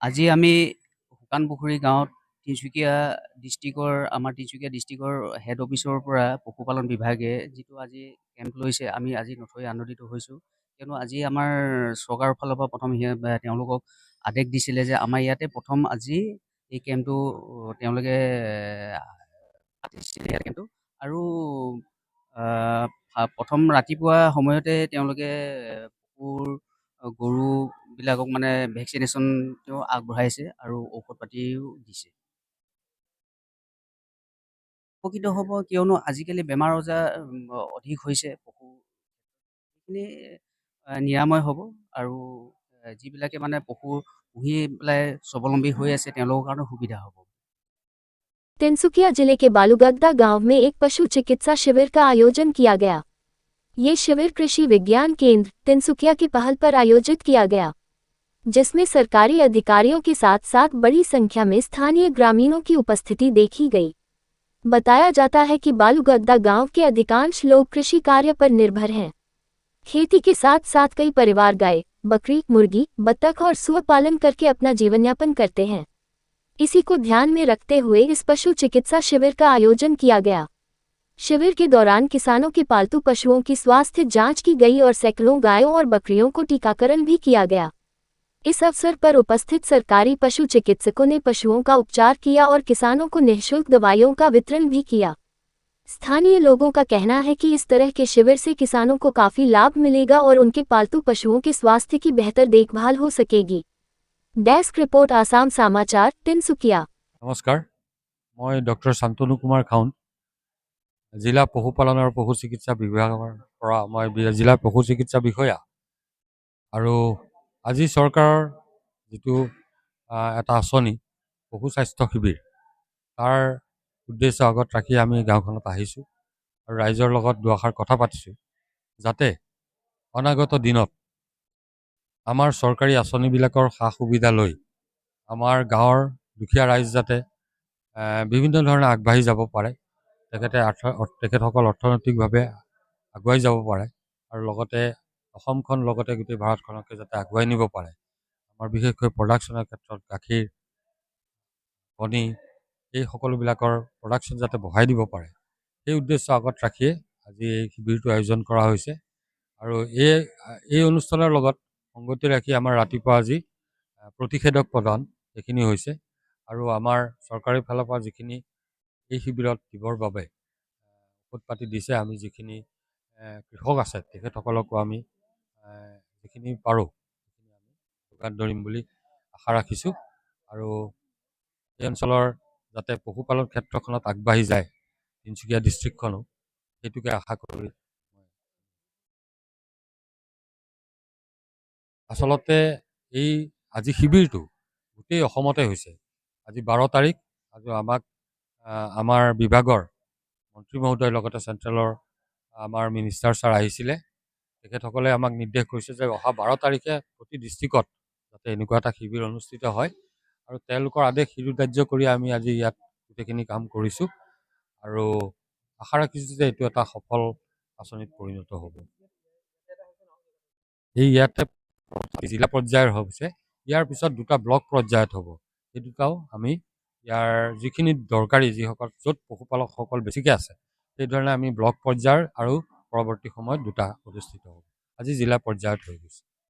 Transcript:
আজি আমি শুকানপুখুৰী গাঁৱত তিনিচুকীয়া ডিষ্ট্ৰিক্টৰ হেড অফিচৰ পৰা পশুপালন বিভাগে যিটো আজি কেম্প লৈছে, আমি আজি নথৈ আনন্দিত হৈছোঁ। কিয়নো আজি আমাৰ চৰকাৰৰ ফালৰ পৰা প্ৰথম তেওঁলোকক আদেশ দিছিলে যে আমাৰ ইয়াতে প্ৰথম আজি এই কেম্পটো তেওঁলোকে পাতিছিলে কেম্পটো। আৰু প্ৰথম ৰাতিপুৱা সময়তে তেওঁলোকে কুকুৰ, গৰুবিলাকক মানে ভেকচিনেশ্যন আগবঢ়াইছে আৰু ঔষধ পাতিও দিছে। উপকৃত হ'ব কিয়নো আজিকালি বেমাৰ আজাৰ অধিক হৈছে পশু, সেইখিনি নিৰাময় হ'ব। আৰু যিবিলাকে মানে পশু পুহি পেলাই স্বাৱলম্বী হৈ আছে তেওঁলোকৰ কাৰণে সুবিধা হ'ব। तिनसुकिया जिले के बालूगद्दा गांव में एक पशु चिकित्सा शिविर का आयोजन किया गया। ये शिविर कृषि विज्ञान केंद्र तिनसुकिया की पहल पर आयोजित किया गया, जिसमें सरकारी अधिकारियों के साथ साथ बड़ी संख्या में स्थानीय ग्रामीणों की उपस्थिति देखी गई। बताया जाता है कि बालूगद्दा गांव के अधिकांश लोग कृषि कार्य पर निर्भर हैं। खेती के साथ साथ कई परिवार गाय, बकरी, मुर्गी, बत्तख और सूअर पालन करके अपना जीवनयापन करते हैं। इसी को ध्यान में रखते हुए इस पशु चिकित्सा शिविर का आयोजन किया गया। शिविर के दौरान किसानों के पालतू पशुओं की स्वास्थ्य जांच की गई और सैकड़ों गायों और बकरियों को टीकाकरण भी किया गया। इस अवसर पर उपस्थित सरकारी पशु चिकित्सकों ने पशुओं का उपचार किया और किसानों को निःशुल्क दवाइयों का वितरण भी किया। स्थानीय लोगों का कहना है कि इस तरह के शिविर से किसानों को काफी लाभ मिलेगा और उनके पालतू पशुओं के स्वास्थ्य की बेहतर देखभाल हो सकेगी। डेस्क रिपोर्ट आसाम समाचार तिनसुकिया। नमस्कार, मैं डॉक्टर शान्तनु कुमार खाउन, जिला पशुपालन और पशु चिकित्सा विभागर मैं जिला पशु चिकित्सा विषया। और आज सरकार जी एटा आँचनी पशु स्वास्थ्य शिविर तार उद्देश्य आगत राखी आम गाँवखনত आहिছোঁ और राइजर लगत दुआषार कथा पातिছোঁ जाते अनागत दिनत आमार सरकारी आँचनिबिलाकर सা सुविधा लई आमार गाँवर दुखिया राइज जाते বিভিন্ন ধৰণে আগবাঢ়ি যাব পাৰে, তেখেতসকল অৰ্থনৈতিকভাৱে আগুৱাই যাব পাৰে আৰু লগতে অসমখন লগতে গোটেই ভাৰতখনকে যাতে আগুৱাই নিব পাৰে। আমাৰ বিশেষকৈ প্ৰডাকশ্যনৰ ক্ষেত্ৰত গাখীৰ, কণী এই সকলোবিলাকৰ প্ৰডাকশ্যন যাতে বঢ়াই দিব পাৰে, সেই উদ্দেশ্য আগত ৰাখিয়ে আজি এই শিবিৰটো আয়োজন কৰা হৈছে। আৰু এই অনুষ্ঠানৰ লগত সংগতি ৰাখি আমাৰ ৰাতিপুৱা আজি প্ৰতিষেধক প্ৰদান এইখিনি হৈছে। আৰু আমাৰ চৰকাৰী ফালৰ পৰা যিখিনি এই শিবিৰত দিবৰ বাবে ঔষধ পাতি দিছে, আমি যিখিনি কৃষক আছে তেখেতসকলকো আমি যিখিনি পাৰোঁ সেইখিনি আমি যোগান ধৰিম বুলি আশা ৰাখিছোঁ। আৰু এই অঞ্চলৰ যাতে পশুপালন ক্ষেত্ৰখনত আগবাঢ়ি যায় তিনিচুকীয়া ডিষ্ট্ৰিক্টখনো, সেইটোকে আশা কৰি আচলতে এই আজি শিবিৰটো গোটেই অসমতে হৈছে। আজি 12 তাৰিখ, আজি আমাক আমাৰ বিভাগৰ মন্ত্ৰী মহোদয়ৰ লগতে চেণ্ট্ৰেলৰ আমাৰ মিনিষ্টাৰ ছাৰ আহিছিলে। তেখেতসকলে আমাক নিৰ্দেশ কৰিছে যে অহা 12 তাৰিখে প্ৰতি ডিষ্ট্ৰিক্টত যাতে এনেকুৱা এটা শিবিৰ অনুষ্ঠিত হয়। আৰু তেওঁলোকৰ আদেশ শিৰোধাৰ্য কৰি আমি আজি ইয়াত গোটেইখিনি কাম কৰিছোঁ আৰু আশা ৰাখিছোঁ যে এইটো এটা সফল আঁচনিত পৰিণত হ'ব। এই ইয়াতে জিলা পৰ্যায়ৰ হৈছে, ইয়াৰ পিছত দুটা ব্লক পৰ্যায়ত হ'ব। এই দুটাও আমি ইয়াৰ যিখিনি দৰকাৰী যিসকল য'ত পশুপালকসকল বেছিকৈ আছে সেইধৰণে আমি ব্লক পৰ্যায়ৰ আৰু পৰৱৰ্তী সময়ত দুটা অনুষ্ঠিত হ'ব। আজি জিলা পৰ্যায়ত হৈ গৈছে।